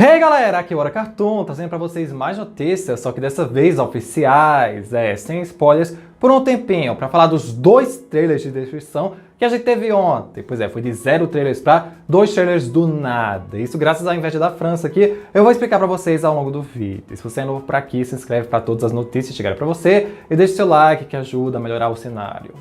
Hey galera, aqui é o Hora Cartoon, trazendo pra vocês mais notícias, só que dessa vez oficiais, sem spoilers, por um tempinho, pra falar dos 2 trailers de destruição que a gente teve ontem. Pois é, foi de 0 trailers pra 2 trailers do nada. Isso graças à inveja da França aqui, eu vou explicar pra vocês ao longo do vídeo. Se você é novo por aqui, se inscreve pra todas as notícias chegarem pra você e deixe seu like que ajuda a melhorar o cenário.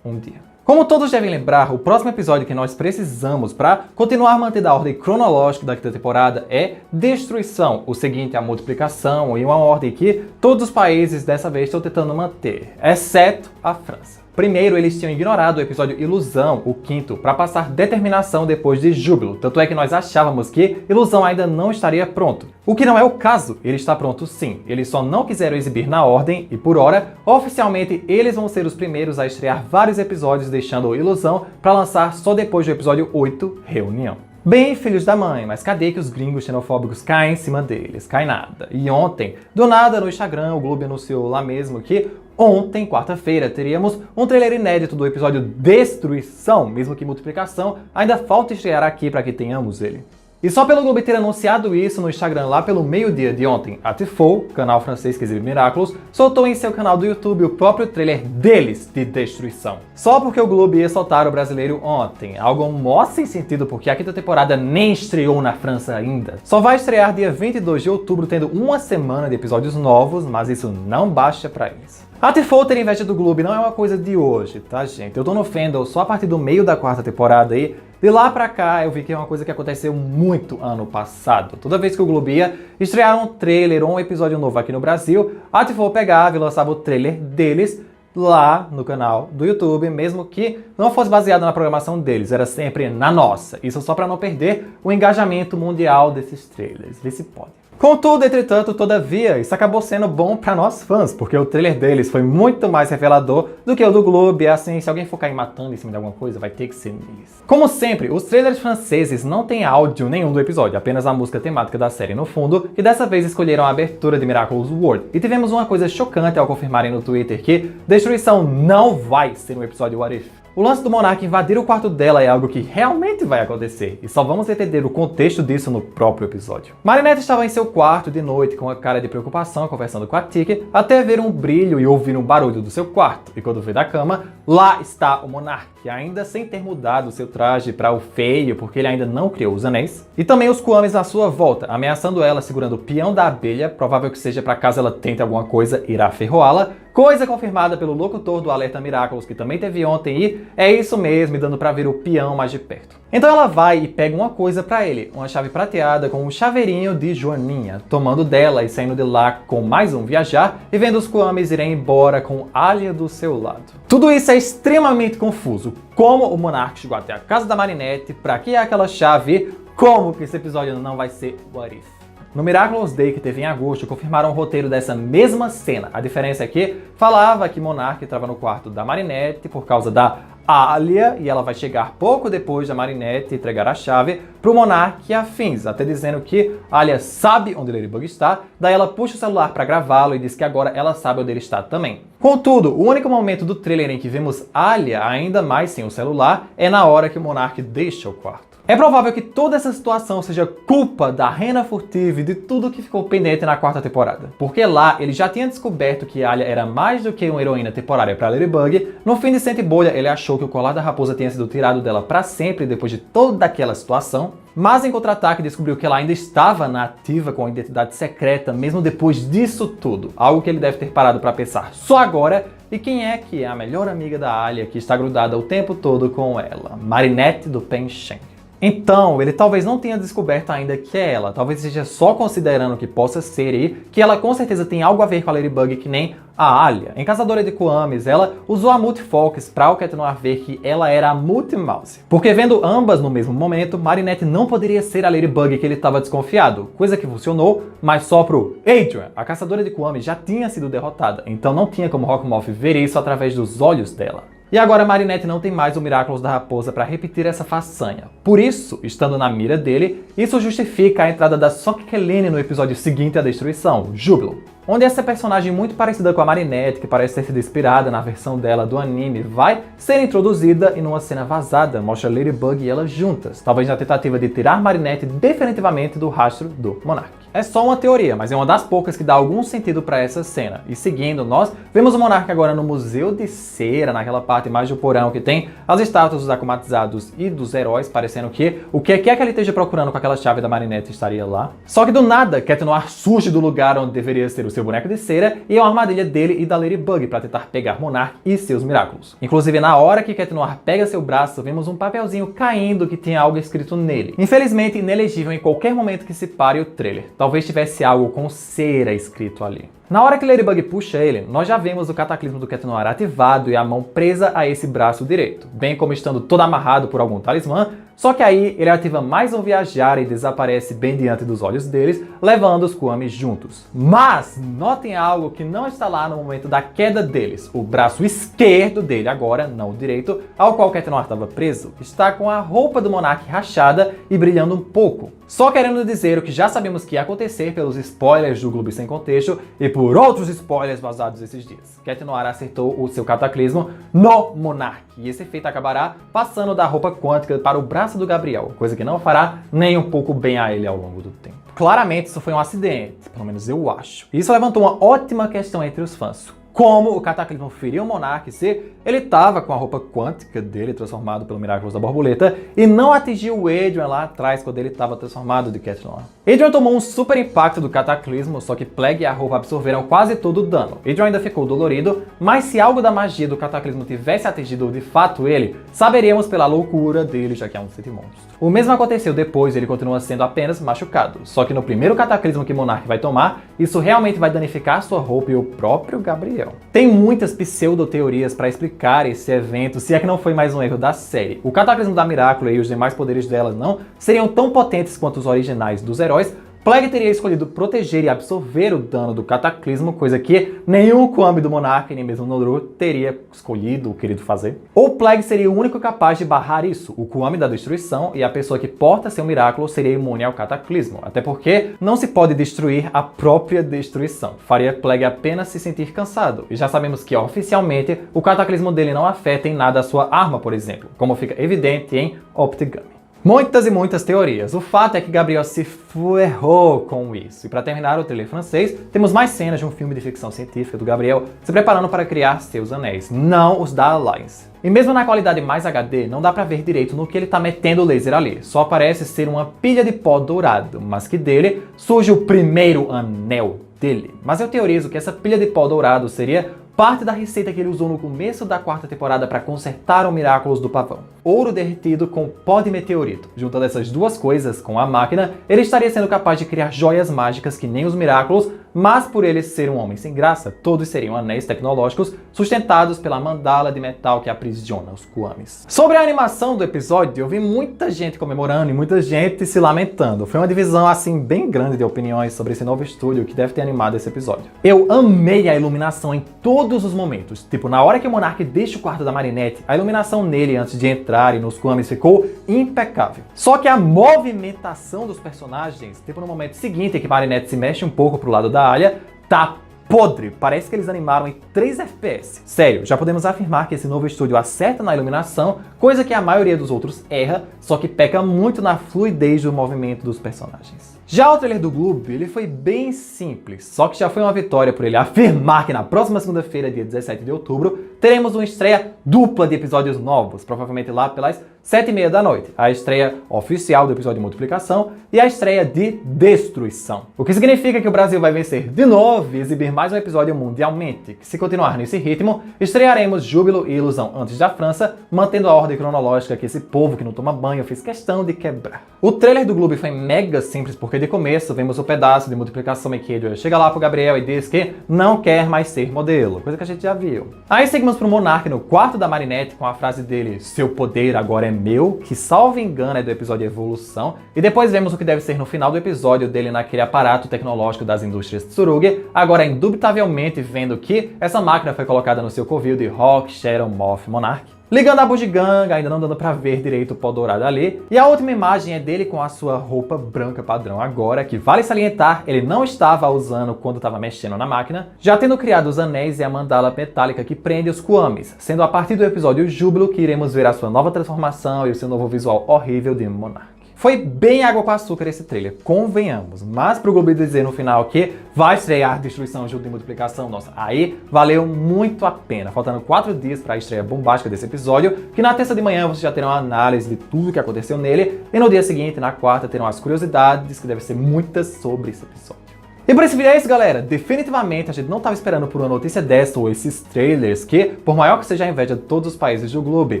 Um dia. Como todos devem lembrar, o próximo episódio que nós precisamos para continuar mantendo a ordem cronológica da quinta temporada é Destruição. O seguinte é a multiplicação e uma ordem que todos os países dessa vez estão tentando manter, exceto a França. Primeiro, eles tinham ignorado o episódio Ilusão, o 5º, para passar Determinação depois de Júbilo. Tanto é que nós achávamos que Ilusão ainda não estaria pronto. O que não é o caso, ele está pronto sim. Eles só não quiseram exibir na ordem e, por hora, oficialmente eles vão ser os primeiros a estrear vários episódios, deixando Ilusão para lançar só depois do episódio 8, Reunião. Bem, filhos da mãe, mas cadê que os gringos xenofóbicos caem em cima deles? Cai nada. E ontem, do nada no Instagram, o Globo anunciou lá mesmo que ontem, quarta-feira, teríamos um trailer inédito do episódio Destruição, mesmo que Multiplicação ainda falta estrear aqui para que tenhamos ele. E só pelo Globo ter anunciado isso no Instagram lá pelo meio-dia de ontem, a Tifo, canal francês que exibe Miraculous, soltou em seu canal do YouTube o próprio trailer deles de Destruição. Só porque o Globo ia soltar o brasileiro ontem, algo mó sem sentido porque a quinta temporada nem estreou na França ainda. Só vai estrear dia 22 de outubro, tendo uma semana de episódios novos, mas isso não basta pra eles. A Tifo ter inveja do Globo não é uma coisa de hoje, tá gente? Eu tô no fandom só a partir do meio da 4ª temporada aí. De lá pra cá, eu vi que é uma coisa que aconteceu muito ano passado. Toda vez que o Globo ia estrear um trailer ou um episódio novo aqui no Brasil, a Tifo pegava e lançava o trailer deles lá no canal do YouTube, mesmo que não fosse baseado na programação deles, era sempre na nossa. Isso só pra não perder o engajamento mundial desses trailers. Vê se pode. Contudo, entretanto, todavia, isso acabou sendo bom para nós fãs, porque o trailer deles foi muito mais revelador do que o do Globo, e assim, se alguém for cair matando em cima de alguma coisa, vai ter que ser neles. Como sempre, os trailers franceses não têm áudio nenhum do episódio, apenas a música temática da série no fundo, e dessa vez escolheram a abertura de Miraculous World. E tivemos uma coisa chocante ao confirmarem no Twitter que Destruição não vai ser um episódio What If. O lance do Monark invadir o quarto dela é algo que realmente vai acontecer, e só vamos entender o contexto disso no próprio episódio. Marinette estava em seu quarto de noite com a cara de preocupação conversando com a Tic, até ver um brilho e ouvir um barulho do seu quarto, e quando veio da cama, lá está o Monark, ainda sem ter mudado seu traje para o feio, porque ele ainda não criou os anéis, e também os Kwamis à sua volta, ameaçando ela segurando o peão da abelha, provável que seja para caso ela tente alguma coisa, irá ferroá-la, coisa confirmada pelo locutor do Alerta Miraculous, que também teve ontem, e é isso mesmo, dando pra ver o peão mais de perto. Então ela vai e pega uma coisa pra ele, uma chave prateada com um chaveirinho de Joaninha, tomando dela e saindo de lá com mais um viajar, e vendo os Kwamis irem embora com Alia do seu lado. Tudo isso é extremamente confuso. Como o Monark chegou até a casa da Marinette, pra que é aquela chave, como que esse episódio não vai ser What If? No Miraculous Day, que teve em agosto, confirmaram o roteiro dessa mesma cena. A diferença é que falava que Monark estava no quarto da Marinette por causa da Alia, e ela vai chegar pouco depois da Marinette entregar a chave pro Monark e afins, até dizendo que Alia sabe onde Ladybug está, daí ela puxa o celular para gravá-lo e diz que agora ela sabe onde ele está também. Contudo, o único momento do trailer em que vemos Alia ainda mais sem o celular é na hora que o Monark deixa o quarto. É provável que toda essa situação seja culpa da Rena Furtiva e de tudo que ficou pendente na 4ª temporada. Porque lá ele já tinha descoberto que Alia era mais do que uma heroína temporária para Ladybug. No fim de Cento e Bolha, ele achou que o colar da raposa tinha sido tirado dela para sempre depois de toda aquela situação. Mas em Contra-Ataque descobriu que ela ainda estava na ativa com a identidade secreta mesmo depois disso tudo. Algo que ele deve ter parado para pensar só agora. E quem é que é a melhor amiga da Alia que está grudada o tempo todo com ela? Marinette do Pen Shen. Então, ele talvez não tenha descoberto ainda que é ela, talvez esteja só considerando que possa ser e que ela com certeza tem algo a ver com a Ladybug que nem a Alia. Em Caçadora de Kwamis, ela usou a Multifox para o Cat Noir ver que ela era a Multimouse. Porque vendo ambas no mesmo momento, Marinette não poderia ser a Ladybug que ele estava desconfiado, coisa que funcionou, mas só pro Adrian. A Caçadora de Kwamis já tinha sido derrotada, então não tinha como Rockmoth ver isso através dos olhos dela. E agora Marinette não tem mais o Miraculous da Raposa para repetir essa façanha. Por isso, estando na mira dele, isso justifica a entrada da Sock Kelene no episódio seguinte à Destruição, Júbilo. onde essa personagem muito parecida com a Marinette, que parece ter sido inspirada na versão dela do anime, vai ser introduzida e numa cena vazada mostra Ladybug e ela juntas, talvez na tentativa de tirar Marinette definitivamente do rastro do Monark. É só uma teoria, mas é uma das poucas que dá algum sentido para essa cena. E seguindo, nós vemos o Monark agora no Museu de Cera, naquela parte mais do porão que tem as estátuas dos Akumatizados e dos heróis, parecendo que o que quer que ele esteja procurando com aquela chave da Marinette estaria lá. Só que do nada, Cat Noir surge do lugar onde deveria ser o seu boneco de cera e é uma armadilha dele e da Ladybug para tentar pegar Monark e seus Miraculous. Inclusive, na hora que Cat Noir pega seu braço, vemos um papelzinho caindo que tinha algo escrito nele. Infelizmente, inelegível em qualquer momento que se pare o trailer. Talvez tivesse algo com cera escrito ali. Na hora que Ladybug puxa ele, nós já vemos o cataclismo do Cat Noir ativado e a mão presa a esse braço direito, bem como estando todo amarrado por algum talismã, só que aí ele ativa mais um viajar e desaparece bem diante dos olhos deles, levando os Kuwamis juntos. Mas notem algo que não está lá no momento da queda deles. O braço esquerdo dele agora, não o direito, ao qual Cat Noir estava preso, está com a roupa do Monark rachada e brilhando um pouco. Só querendo dizer o que já sabemos que ia acontecer pelos spoilers do Globo Sem Contexto e por outros spoilers vazados esses dias. Cat Noir acertou o seu cataclismo no Monark, e esse efeito acabará passando da roupa quântica para o braço do Gabriel, coisa que não fará nem um pouco bem a ele ao longo do tempo. Claramente isso foi um acidente, pelo menos eu acho. E isso levantou uma ótima questão entre os fãs. Como o cataclismo feriu o Monark se ele estava com a roupa quântica dele transformado pelo Miraculous da Borboleta e não atingiu o Adrian lá atrás quando ele estava transformado de Cat Noir. Adrian tomou um super impacto do cataclismo, só que Plague e a roupa absorveram quase todo o dano. Adrian ainda ficou dolorido, mas se algo da magia do cataclismo tivesse atingido de fato ele, saberíamos pela loucura dele, já que é um City Monstro. O mesmo aconteceu depois, ele continua sendo apenas machucado, só que no primeiro cataclismo que Monark vai tomar, isso realmente vai danificar sua roupa e o próprio Gabriel. Tem muitas pseudo-teorias para explicar esse evento, se é que não foi mais um erro da série. O cataclismo da Miraculous e os demais poderes dela não seriam tão potentes quanto os originais dos heróis. Plague teria escolhido proteger e absorver o dano do cataclismo, coisa que nenhum Kwami do Monark, nem mesmo Noru, teria escolhido ou querido fazer. Ou Plague seria o único capaz de barrar isso, o Kwami da destruição, e a pessoa que porta seu Miraculo seria imune ao cataclismo, até porque não se pode destruir a própria destruição. Faria Plague apenas se sentir cansado, e já sabemos que oficialmente o cataclismo dele não afeta em nada a sua arma, por exemplo, como fica evidente em Optigami. Muitas e muitas teorias. O fato é que Gabriel se ferrou com isso. E para terminar o trailer francês, temos mais cenas de um filme de ficção científica do Gabriel se preparando para criar seus anéis, não os da Alliance. E mesmo na qualidade mais HD, não dá pra ver direito no que ele tá metendo o laser ali. Só parece ser uma pilha de pó dourado, mas que dele surge o primeiro anel dele. Mas eu teorizo que essa pilha de pó dourado seria parte da receita que ele usou no começo da quarta temporada para consertar o Miraculous do pavão. Ouro derretido com pó de meteorito. Juntando essas duas coisas com a máquina, ele estaria sendo capaz de criar joias mágicas que nem os Miraculous, mas por ele ser um homem sem graça, todos seriam anéis tecnológicos sustentados pela mandala de metal que aprisiona os Kwamis. Sobre a animação do episódio, eu vi muita gente comemorando e muita gente se lamentando. Foi uma divisão assim bem grande de opiniões sobre esse novo estúdio que deve ter animado esse episódio. Eu amei a iluminação em todos os momentos. Tipo, na hora que o Monark deixa o quarto da Marinette, a iluminação nele antes de entrar e nos Kwamis ficou impecável. Só que a movimentação dos personagens, tipo no momento seguinte em que Marinette se mexe um pouco pro lado da Alia, tá podre. Parece que eles animaram em 3 FPS. Sério, já podemos afirmar que esse novo estúdio acerta na iluminação, coisa que a maioria dos outros erra, só que peca muito na fluidez do movimento dos personagens. Já o trailer do Gloob, ele foi bem simples, só que já foi uma vitória por ele afirmar que na próxima segunda-feira, dia 17 de outubro, teremos uma estreia dupla de episódios novos, provavelmente lá pelas 7h30 da noite. A estreia oficial do episódio de multiplicação e a estreia de destruição. O que significa que o Brasil vai vencer de novo e exibir mais um episódio mundialmente, que se continuar nesse ritmo, estrearemos Júbilo e Ilusão antes da França, mantendo a ordem cronológica que esse povo que não toma banho fez questão de quebrar. O trailer do Gloob foi mega simples porque de começo vemos o pedaço de multiplicação em que Adrian chega lá pro Gabriel e diz que não quer mais ser modelo, coisa que a gente já viu. Aí seguimos pro Monark no quarto da Marinette com a frase dele, seu poder agora é meu, que salvo engano é do episódio Evolução, e depois vemos o que deve ser no final do episódio dele naquele aparato tecnológico das indústrias Tsurugi, agora indubitavelmente vendo que essa máquina foi colocada no seu covil de Hawk, Shadow, Moth, Monark. ligando a bugiganga, ainda não dando pra ver direito o pó dourado ali. E a última imagem é dele com a sua roupa branca padrão agora, que vale salientar, ele não estava usando quando estava mexendo na máquina, já tendo criado os anéis e a mandala metálica que prende os Kwamis, sendo a partir do episódio Júbilo que iremos ver a sua nova transformação e o seu novo visual horrível de Monark. Foi bem água com açúcar esse trailer, convenhamos, mas pro Globo dizer no final que vai estrear Destruição junto de Multiplicação, nossa, aí valeu muito a pena. Faltando 4 dias para a estreia bombástica desse episódio, que na terça de manhã vocês já terão uma análise de tudo que aconteceu nele, e no dia seguinte, na quarta, terão as curiosidades, que devem ser muitas sobre esse episódio. E por esse vídeo é isso, galera. Definitivamente a gente não estava esperando por uma notícia dessa ou esses trailers que, por maior que seja a inveja de todos os países do globo,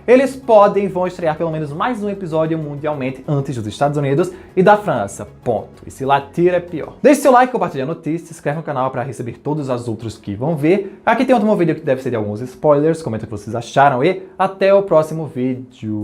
eles podem e vão estrear pelo menos mais um episódio mundialmente antes dos Estados Unidos e da França. Ponto. E se latir é pior. Deixe seu like, compartilhe a notícia, se inscreve no canal para receber todos os outros que vão ver. Aqui tem outro vídeo que deve ser de alguns spoilers. Comenta o que vocês acharam e até o próximo vídeo.